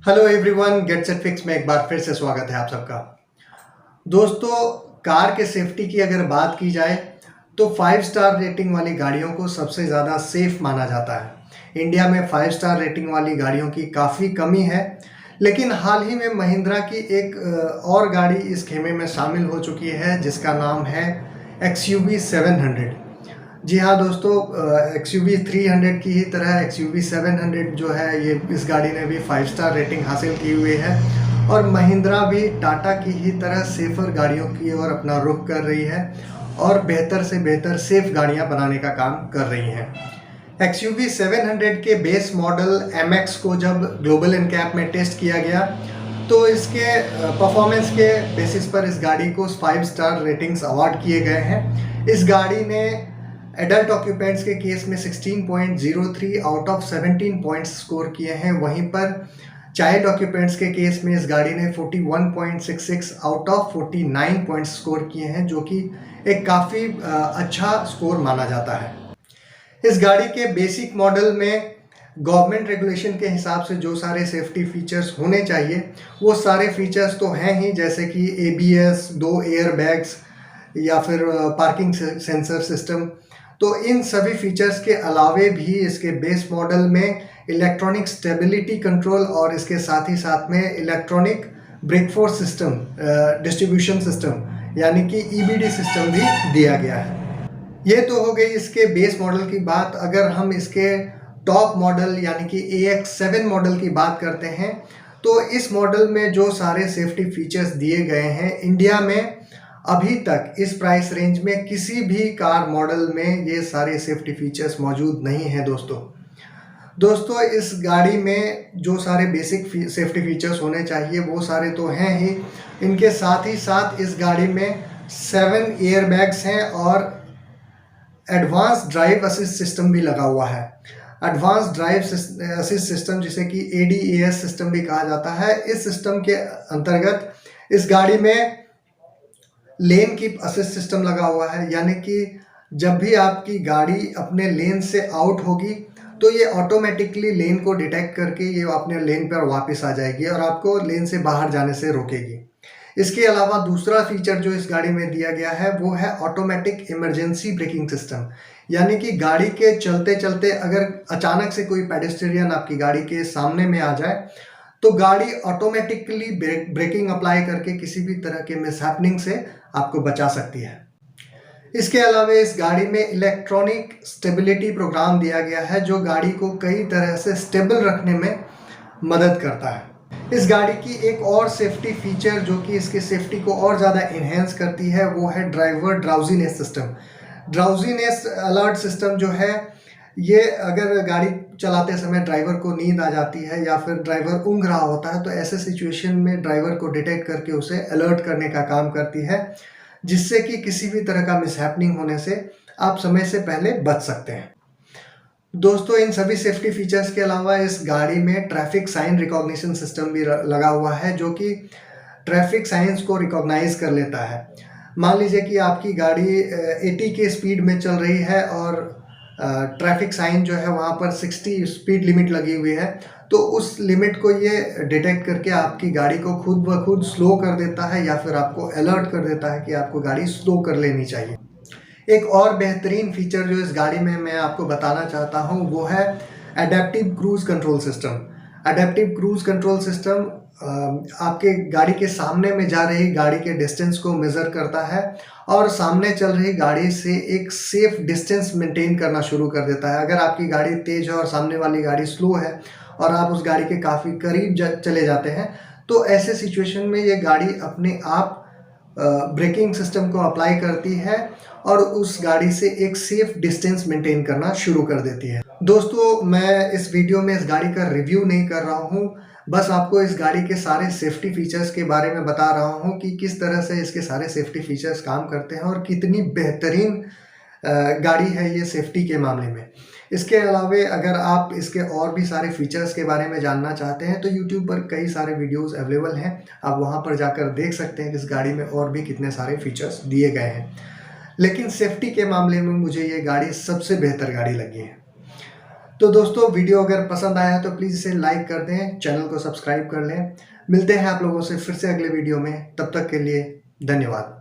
Hello everyone, get set fix में एक बार फिर से स्वागत है आप सबका। दोस्तों, कार के सेफ्टी की अगर बात की जाए तो 5 स्टार रेटिंग वाली गाड़ियों को सबसे ज़्यादा सेफ माना जाता है। इंडिया में 5 स्टार रेटिंग वाली गाड़ियों की काफ़ी कमी है, लेकिन हाल ही में महिंद्रा की एक और गाड़ी इस खेमे में शामिल हो चुकी है जिसका नाम है XUV 700। जी हाँ दोस्तों, XUV 300 की ही तरह XUV 700 जो है ये इस गाड़ी ने भी 5 स्टार रेटिंग हासिल की हुई है और महिंद्रा भी टाटा की ही तरह सेफर गाड़ियों की ओर अपना रुख कर रही है और बेहतर से बेहतर सेफ गाड़ियाँ बनाने का काम कर रही हैं। XUV 700 के बेस मॉडल MX को जब ग्लोबल एनकैप में टेस्ट किया गया तो इसके परफॉर्मेंस के बेसिस पर इस गाड़ी को 5 स्टार रेटिंग्स अवार्ड किए गए हैं। इस गाड़ी ने एडल्ट ऑक्यूपेंट्स के केस में 16.03 आउट ऑफ 17 पॉइंट्स स्कोर किए हैं। वहीं पर चाइल्ड ऑक्यूपेंट्स के केस में इस गाड़ी ने 41.66 आउट ऑफ 49 पॉइंट्स स्कोर किए हैं, जो कि एक काफ़ी अच्छा स्कोर माना जाता है। इस गाड़ी के बेसिक मॉडल में गवर्नमेंट रेगुलेशन के हिसाब से जो सारे सेफ्टी फीचर्स होने चाहिए वो सारे फीचर्स तो हैं ही, जैसे कि ABS, 2 एयर बैग्स या फिर पार्किंग सेंसर सिस्टम। तो इन सभी फीचर्स के अलावे भी इसके बेस मॉडल में इलेक्ट्रॉनिक स्टेबिलिटी कंट्रोल और इसके साथ ही साथ में electronic brake force system, distribution system यानी कि EBD सिस्टम भी दिया गया है। ये तो हो गई इसके बेस मॉडल की बात। अगर हम इसके टॉप मॉडल यानी कि AX7 मॉडल की बात करते हैं तो इस मॉडल में जो सारे सेफ्टी फीचर्स दिए गए हैं, इंडिया में अभी तक इस प्राइस रेंज में किसी भी कार मॉडल में ये सारे सेफ्टी फीचर्स मौजूद नहीं हैं। दोस्तों इस गाड़ी में जो सारे बेसिक सेफ्टी फीचर्स होने चाहिए वो सारे तो हैं ही। इनके साथ ही साथ इस गाड़ी में 7 एयर बैग्स हैं और एडवांस ड्राइव असिस्ट सिस्टम भी लगा हुआ है। एडवांस ड्राइव असिस्ट सिस्टम, जिसे कि ADAS सिस्टम भी कहा जाता है, इस सिस्टम के अंतर्गत इस गाड़ी में लेन कीप असिस्ट सिस्टम लगा हुआ है, यानी कि जब भी आपकी गाड़ी अपने लेन से आउट होगी तो ये ऑटोमेटिकली लेन को डिटेक्ट करके ये अपने लेन पर वापस आ जाएगी और आपको लेन से बाहर जाने से रोकेगी। इसके अलावा दूसरा फीचर जो इस गाड़ी में दिया गया है वो है ऑटोमेटिक इमरजेंसी ब्रेकिंग सिस्टम, यानी कि गाड़ी के चलते चलते अगर अचानक से कोई पेडेस्ट्रियन आपकी गाड़ी के सामने में आ जाए तो गाड़ी ऑटोमेटिकली ब्रेकिंग अप्लाई करके किसी भी तरह के मिसहैपनिंग से आपको बचा सकती है। इसके अलावा इस गाड़ी में इलेक्ट्रॉनिक स्टेबिलिटी प्रोग्राम दिया गया है जो गाड़ी को कई तरह से स्टेबल रखने में मदद करता है। इस गाड़ी की एक और सेफ्टी फीचर जो कि इसके सेफ्टी को और ज़्यादा इन्हेंस करती है वो है driver drowsiness system. Drowsiness alert system जो है, ये अगर गाड़ी चलाते समय ड्राइवर को नींद आ जाती है या फिर ड्राइवर ऊँघ रहा होता है तो ऐसे सिचुएशन में ड्राइवर को डिटेक्ट करके उसे अलर्ट करने का काम करती है, जिससे कि किसी भी तरह का मिसहैपनिंग होने से आप समय से पहले बच सकते हैं। दोस्तों इन सभी सेफ्टी फीचर्स के अलावा इस गाड़ी में ट्रैफिक साइन रिकॉग्निशन सिस्टम भी लगा हुआ है जो कि ट्रैफिक साइंस को रिकॉग्नाइज कर लेता है। मान लीजिए कि आपकी गाड़ी 80 के स्पीड में चल रही है और ट्रैफिक साइन जो है वहाँ पर 60 स्पीड लिमिट लगी हुई है, तो उस लिमिट को ये डिटेक्ट करके आपकी गाड़ी को खुद ब खुद स्लो कर देता है या फिर आपको अलर्ट कर देता है कि आपको गाड़ी स्लो कर लेनी चाहिए। एक और बेहतरीन फीचर जो इस गाड़ी में मैं आपको बताना चाहता हूँ वो है adaptive cruise control system. Adaptive cruise control system आपके गाड़ी के सामने में जा रही गाड़ी के डिस्टेंस को मेज़र करता है और सामने चल रही गाड़ी से एक सेफ डिस्टेंस मेंटेन करना शुरू कर देता है। अगर आपकी गाड़ी तेज़ है और सामने वाली गाड़ी स्लो है और आप उस गाड़ी के काफ़ी करीब चले जाते हैं तो ऐसे सिचुएशन में ये गाड़ी अपने आप ब्रेकिंग सिस्टम को अप्लाई करती है और उस गाड़ी से एक सेफ डिस्टेंस मेंटेन करना शुरू कर देती है। दोस्तों मैं इस वीडियो में इस गाड़ी का रिव्यू नहीं कर रहा हूँ, बस आपको इस गाड़ी के सारे सेफ्टी फीचर्स के बारे में बता रहा हूँ कि किस तरह से इसके सारे सेफ्टी फीचर्स काम करते हैं और कितनी बेहतरीन गाड़ी है ये सेफ्टी के मामले में। इसके अलावा अगर आप इसके और भी सारे फीचर्स के बारे में जानना चाहते हैं तो YouTube पर कई सारे वीडियोस अवेलेबल हैं, आप वहां पर जाकर देख सकते हैं कि इस गाड़ी में और भी कितने सारे फीचर्स दिए गए हैं। लेकिन सेफ्टी के मामले में मुझे ये गाड़ी सबसे बेहतर गाड़ी लगी है। तो दोस्तों वीडियो अगर पसंद आया है तो प्लीज़ इसे लाइक कर दें, चैनल को सब्सक्राइब कर लें। मिलते हैं आप लोगों से फिर से अगले वीडियो में, तब तक के लिए धन्यवाद।